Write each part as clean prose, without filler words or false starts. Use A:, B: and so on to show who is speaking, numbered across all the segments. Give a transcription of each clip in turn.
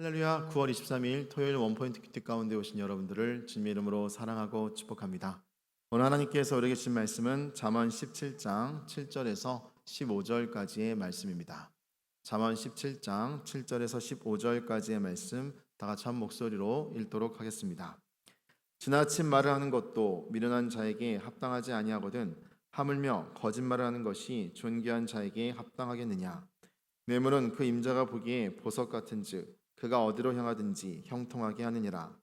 A: 할렐루야. 9월 23일 토요일 원포인트 큐티 가운데 오신 여러분들을 주님의 이름으로 사랑하고 축복합니다. 오늘 하나님께서 우리에게 주신 말씀은 잠언 17장 7절에서 15절까지의 말씀입니다. 잠언 17장 7절에서 15절까지의 말씀 다 같이 한 목소리로 읽도록 하겠습니다. 지나친 말을 하는 것도 미련한 자에게 합당하지 아니하거든 하물며 거짓말을 하는 것이 존귀한 자에게 합당하겠느냐. 뇌물은 그 임자가 보기에 보석 같은즉 그가 어디로 향하든지 형통하게 하느니라.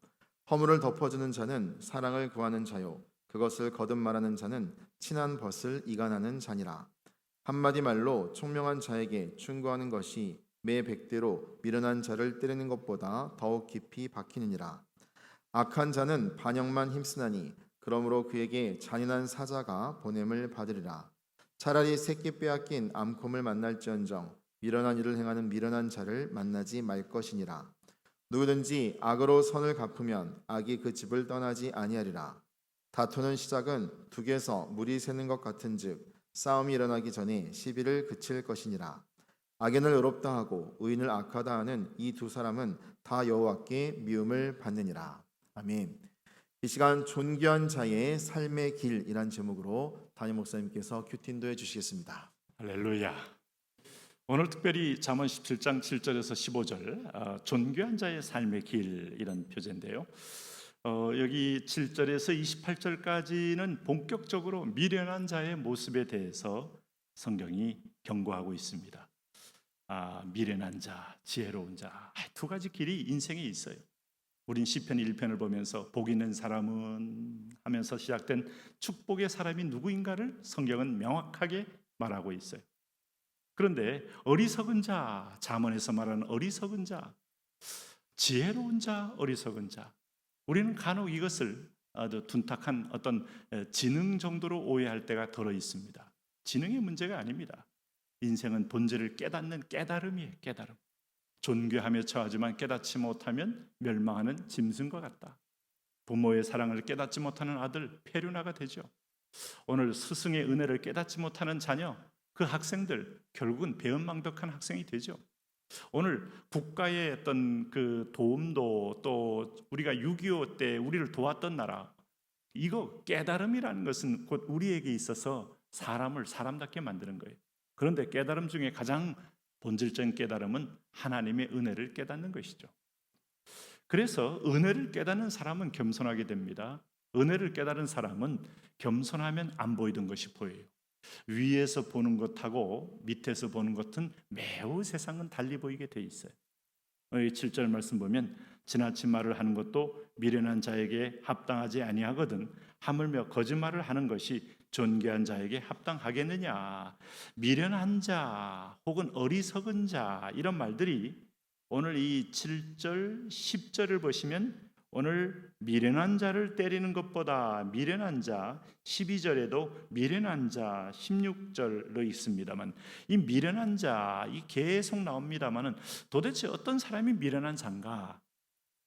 A: 허물을 덮어주는 자는 사랑을 구하는 자요 그것을 거듭 말하는 자는 친한 벗을 이간하는 자니라. 한마디 말로 총명한 자에게 충고하는 것이 매 백대로 미련한 자를 때리는 것보다 더욱 깊이 박히느니라. 악한 자는 반역만 힘쓰나니 그러므로 그에게 잔인한 사자가 보냄을 받으리라. 차라리 새끼 빼앗긴 암콤을 만날지언정 미련한 일을 행하는 미련한 자를 만나지 말 것이니라. 누구든지 악으로 선을 갚으면 악이 그 집을 떠나지 아니하리라. 다투는 시작은 둑에서 물이 새는 것 같은즉 싸움이 일어나기 전에 시비를 그칠 것이니라. 악인을 의롭다 하고 의인을 악하다 하는 이 두 사람은 다 여호와께 미움을 받느니라. 아멘. 이 시간 존귀한 자의 삶의 길이란 제목으로 담임 목사님께서 큐티인도해 주시겠습니다.
B: 할렐루야. 오늘 특별히 잠언 17장 7절에서 15절 존귀한 자의 삶의 길 이런 표제인데요. 여기 7절에서 28절까지는 본격적으로 미련한 자의 모습에 대해서 성경이 경고하고 있습니다. 미련한 자, 지혜로운 자, 두 가지 길이 인생에 있어요. 우린 시편 1편을 보면서 복 있는 사람은 하면서 시작된 축복의 사람이 누구인가를 성경은 명확하게 말하고 있어요. 그런데 어리석은 자, 잠언에서 말하는 어리석은 자, 지혜로운 자, 어리석은 자, 우리는 간혹 이것을 아주 둔탁한 어떤 지능 정도로 오해할 때가 덜어 있습니다. 지능의 문제가 아닙니다. 인생은 본질을 깨닫는 깨달음이에요. 깨달음. 존귀하며 처하지만 깨닫지 못하면 멸망하는 짐승과 같다. 부모의 사랑을 깨닫지 못하는 아들 페류나가 되죠. 오늘 스승의 은혜를 깨닫지 못하는 자녀, 그 학생들 결국은 배은망덕한 학생이 되죠. 오늘 국가의 어떤 그 도움도 또 우리가 6.25 때 우리를 도왔던 나라, 이거 깨달음이라는 것은 곧 우리에게 있어서 사람을 사람답게 만드는 거예요. 그런데 깨달음 중에 가장 본질적인 깨달음은 하나님의 은혜를 깨닫는 것이죠. 그래서 은혜를 깨닫는 사람은 겸손하게 됩니다. 은혜를 깨달은 사람은 겸손하면 안 보이던 것이 보여요. 위에서 보는 것하고 밑에서 보는 것은 매우 세상은 달리 보이게 돼 있어요. 7절 말씀 보면 지나친 말을 하는 것도 미련한 자에게 합당하지 아니하거든 하물며 거짓말을 하는 것이 존귀한 자에게 합당하겠느냐. 미련한 자 혹은 어리석은 자 이런 말들이 오늘 이 7절 10절을 보시면 오늘 미련한 자를 때리는 것보다 미련한 자 12절에도 미련한 자 16절로 있습니다만 이 미련한 자 이 계속 나옵니다만은 도대체 어떤 사람이 미련한 자인가?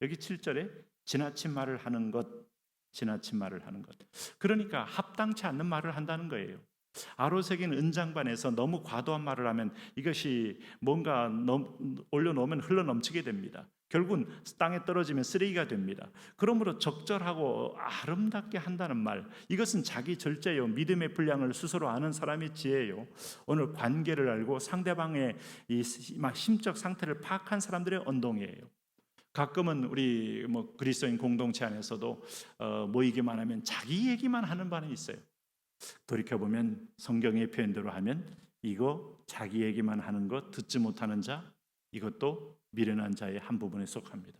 B: 여기 7절에 지나친 말을 하는 것, 지나친 말을 하는 것. 그러니까 합당치 않는 말을 한다는 거예요. 아로새긴 은장반에서 너무 과도한 말을 하면 이것이 뭔가 올려놓으면 흘러넘치게 됩니다. 결국은 땅에 떨어지면 쓰레기가 됩니다. 그러므로 적절하고 아름답게 한다는 말, 이것은 자기 절제요, 믿음의 분량을 스스로 아는 사람의 지혜요. 오늘 관계를 알고 상대방의 이 심적 상태를 파악한 사람들의 언동이에요. 가끔은 우리 그리스도인 공동체 안에서도 모이기만 하면 자기 얘기만 하는 반이 있어요. 돌이켜보면 성경의 표현대로 하면 이거 자기 얘기만 하는 것 듣지 못하는 자, 이것도 미련한 자의 한 부분에 속합니다.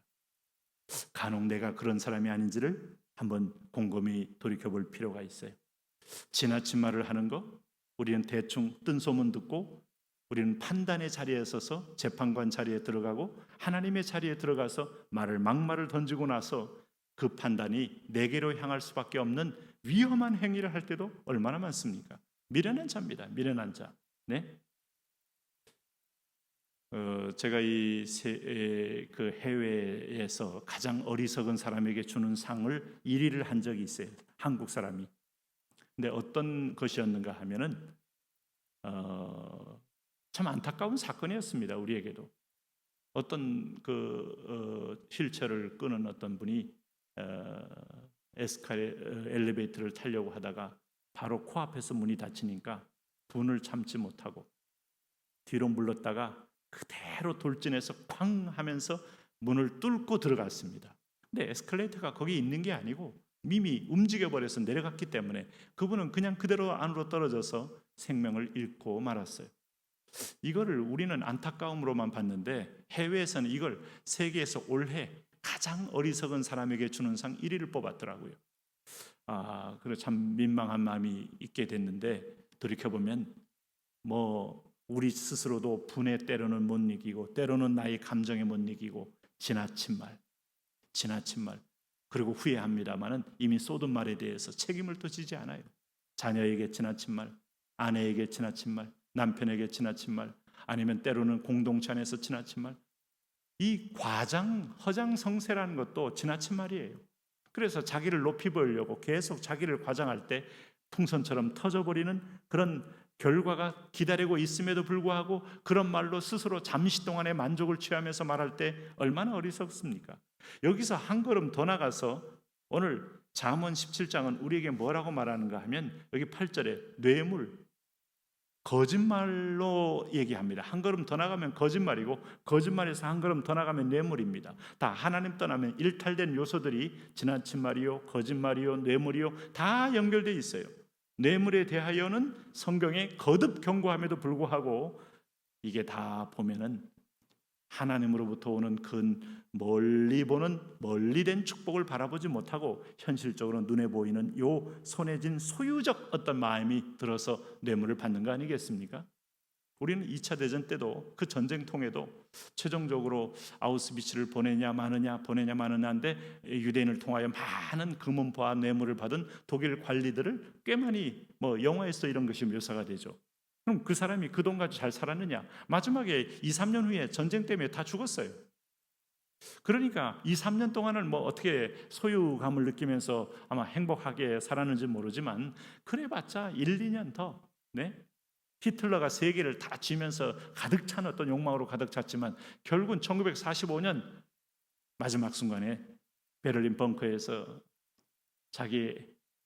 B: 간혹 내가 그런 사람이 아닌지를 한번 곰곰이 돌이켜볼 필요가 있어요. 지나친 말을 하는 거, 우리는 대충 뜬 소문 듣고 우리는 판단의 자리에 서서 재판관 자리에 들어가고 하나님의 자리에 들어가서 막말을 던지고 나서 그 판단이 내게로 향할 수밖에 없는 위험한 행위를 할 때도 얼마나 많습니까? 미련한 자입니다. 미련한 자. 네? 제가 그 해외에서 가장 어리석은 사람에게 주는 상을 1위를 한 적이 있어요. 한국 사람이. 근데 어떤 것이었는가 하면은 참 안타까운 사건이었습니다. 우리에게도. 어떤 휠체어를 끄는 어떤 분이 엘리베이터를 타려고 하다가 바로 코앞에서 문이 닫히니까 분을 참지 못하고 뒤로 물렀다가 그대로 돌진해서 쾅 하면서 문을 뚫고 들어갔습니다. 근데 에스컬레이터가 거기 있는 게 아니고 이미 움직여버려서 내려갔기 때문에 그분은 그냥 그대로 안으로 떨어져서 생명을 잃고 말았어요. 이거를 우리는 안타까움으로만 봤는데 해외에서는 이걸 세계에서 올해 가장 어리석은 사람에게 주는 상 1위를 뽑았더라고요. 그래 참 민망한 마음이 있게 됐는데 돌이켜보면 우리 스스로도 분에 때로는 못 이기고 때로는 나의 감정에 못 이기고 지나친 말 그리고 후회합니다마는 이미 쏟은 말에 대해서 책임을 또 지지 않아요. 자녀에게 지나친 말, 아내에게 지나친 말, 남편에게 지나친 말, 아니면 때로는 공동체 안에서 지나친 말, 이 허장성세라는 것도 지나친 말이에요. 그래서 자기를 높이 보이려고 계속 자기를 과장할 때 풍선처럼 터져버리는 그런 결과가 기다리고 있음에도 불구하고 그런 말로 스스로 잠시 동안의 만족을 취하면서 말할 때 얼마나 어리석습니까? 여기서 한 걸음 더 나가서 오늘 잠언 17장은 우리에게 뭐라고 말하는가 하면 여기 8절에 뇌물, 거짓말로 얘기합니다. 한 걸음 더 나가면 거짓말이고 거짓말에서 한 걸음 더 나가면 뇌물입니다. 다 하나님 떠나면 일탈된 요소들이 지나친 말이요, 거짓말이요, 뇌물이요 다 연결되어 있어요. 뇌물에 대하여는 성경에 거듭 경고함에도 불구하고 이게 다 보면은 하나님으로부터 오는 멀리 보는 멀리 된 축복을 바라보지 못하고 현실적으로 눈에 보이는 요 손에 쥔 소유적 어떤 마음이 들어서 뇌물을 받는 거 아니겠습니까? 우리는 2차 대전 때도 그 전쟁통에도 최종적으로 아우슈비츠를 보내냐 마느냐인데 유대인을 통하여 많은 금은보와 뇌물을 받은 독일 관리들을 꽤 많이 영화에서 이런 것이 묘사가 되죠. 그럼 그 사람이 그 돈 가지고 잘 살았느냐? 마지막에 2, 3년 후에 전쟁 때문에 다 죽었어요. 그러니까 2, 3년 동안은 어떻게 소유감을 느끼면서 아마 행복하게 살았는지 모르지만 그래봤자 1, 2년 더 히틀러가 세계를 다 쥐면서 가득 찬 어떤 욕망으로 가득 찼지만 결국은 1945년 마지막 순간에 베를린 벙커에서 자기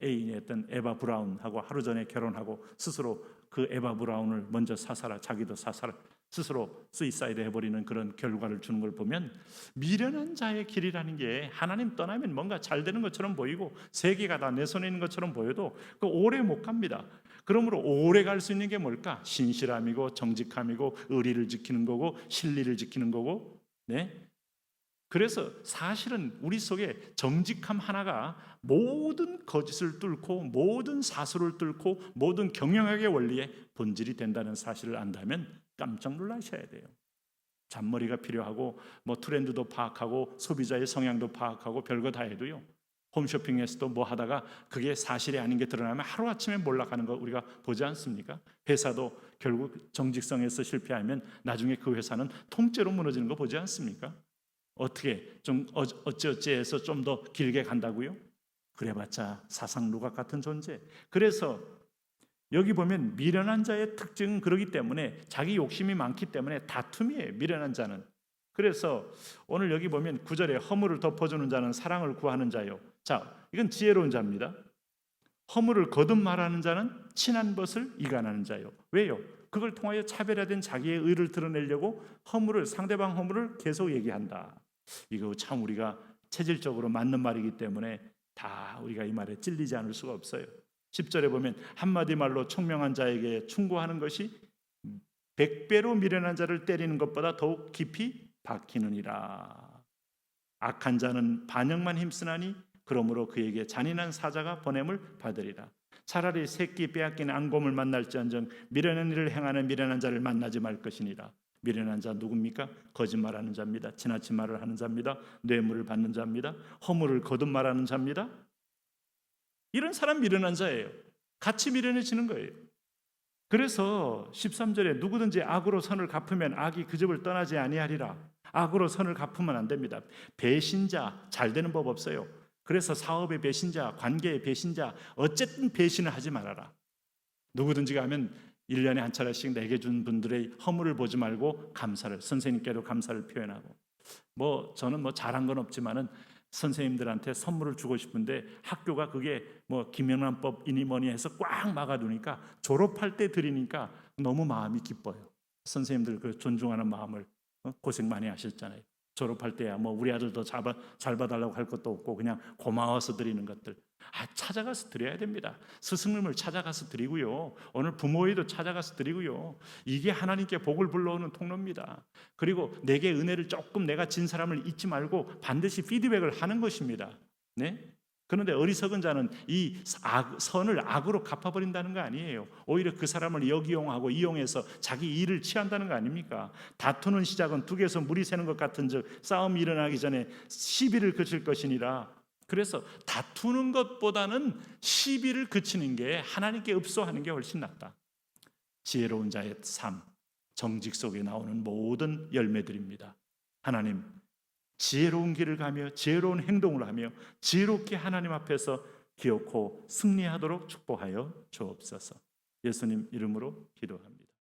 B: 애인이었던 에바 브라운하고 하루 전에 결혼하고 스스로 그 에바 브라운을 먼저 자기도 스스로 스위사이드 해버리는 그런 결과를 주는 걸 보면 미련한 자의 길이라는 게 하나님 떠나면 뭔가 잘 되는 것처럼 보이고 세계가 다 내 손에 있는 것처럼 보여도 오래 못 갑니다. 그러므로 오래 갈 수 있는 게 뭘까? 신실함이고 정직함이고 의리를 지키는 거고 신리를 지키는 거고 그래서 사실은 우리 속에 정직함 하나가 모든 거짓을 뚫고 모든 사수를 뚫고 모든 경영학의 원리의 본질이 된다는 사실을 안다면 깜짝 놀라셔야 돼요. 잔머리가 필요하고 트렌드도 파악하고 소비자의 성향도 파악하고 별거 다 해도요. 홈쇼핑에서도 하다가 그게 사실이 아닌 게 드러나면 하루아침에 몰락하는 거 우리가 보지 않습니까? 회사도 결국 정직성에서 실패하면 나중에 그 회사는 통째로 무너지는 거 보지 않습니까? 어떻게 좀 어찌어찌해서 좀 더 길게 간다고요? 그래봤자 사상루각 같은 존재. 그래서 여기 보면 미련한 자의 특징은 그러기 때문에 자기 욕심이 많기 때문에 다툼이에요. 미련한 자는. 그래서 오늘 여기 보면 9절에 허물을 덮어주는 자는 사랑을 구하는 자요. 자, 이건 지혜로운 자입니다. 허물을 거듭 말하는 자는 친한 것을 이간하는 자요. 왜요? 그걸 통하여 차별화된 자기의 의를 드러내려고 상대방 허물을 계속 얘기한다. 이거 참 우리가 체질적으로 맞는 말이기 때문에 다 우리가 이 말에 찔리지 않을 수가 없어요. 10절에 보면 한마디 말로 총명한 자에게 충고하는 것이 100배로 미련한 자를 때리는 것보다 더욱 깊이 박히느니라. 악한 자는 반역만 힘쓰나니 그러므로 그에게 잔인한 사자가 보냄을 받으리라. 차라리 새끼 빼앗긴 앙곰을 만날지언정 미련한 일을 행하는 미련한 자를 만나지 말 것이니라. 미련한 자 누굽니까? 거짓말하는 자입니다. 지나친 말을 하는 자입니다. 뇌물을 받는 자입니다. 허물을 거듭 말하는 자입니다. 이런 사람 미련한 자예요. 같이 미련해지는 거예요. 그래서 13절에 누구든지 악으로 선을 갚으면 악이 그 집을 떠나지 아니하리라. 악으로 선을 갚으면 안 됩니다. 배신자 잘 되는 법 없어요. 그래서 사업의 배신자, 관계의 배신자, 어쨌든 배신을 하지 말아라. 누구든지 가면 1년에 한 차례씩 내게 준 분들의 허물을 보지 말고 감사를, 선생님께도 감사를 표현하고, 저는 잘한 건 없지만은 선생님들한테 선물을 주고 싶은데 학교가 그게 김영란법이니 뭐니 해서 꽉 막아두니까 졸업할 때 드리니까 너무 마음이 기뻐요. 선생님들 그 존중하는 마음을, 고생 많이 하셨잖아요. 졸업할 때야 우리 아들도 잘 봐달라고 할 것도 없고 그냥 고마워서 드리는 것들 찾아가서 드려야 됩니다. 스승님을 찾아가서 드리고요, 오늘 부모회도 찾아가서 드리고요. 이게 하나님께 복을 불러오는 통로입니다. 그리고 내게 은혜를 조금 내가 진 사람을 잊지 말고 반드시 피드백을 하는 것입니다. 네? 그런데 어리석은 자는 이 선을 악으로 갚아버린다는 거 아니에요. 오히려 그 사람을 역이용하고 이용해서 자기 일을 취한다는 거 아닙니까? 다투는 시작은 둑에서 물이 새는 것 같은즉 싸움이 일어나기 전에 시비를 그칠 것이니라. 그래서 다투는 것보다는 시비를 그치는 게, 하나님께 읍소하는 게 훨씬 낫다. 지혜로운 자의 삶, 정직 속에 나오는 모든 열매들입니다. 하나님, 지혜로운 길을 가며 지혜로운 행동을 하며 지혜롭게 하나님 앞에서 기어코 승리하도록 축복하여 주옵소서. 예수님 이름으로 기도합니다.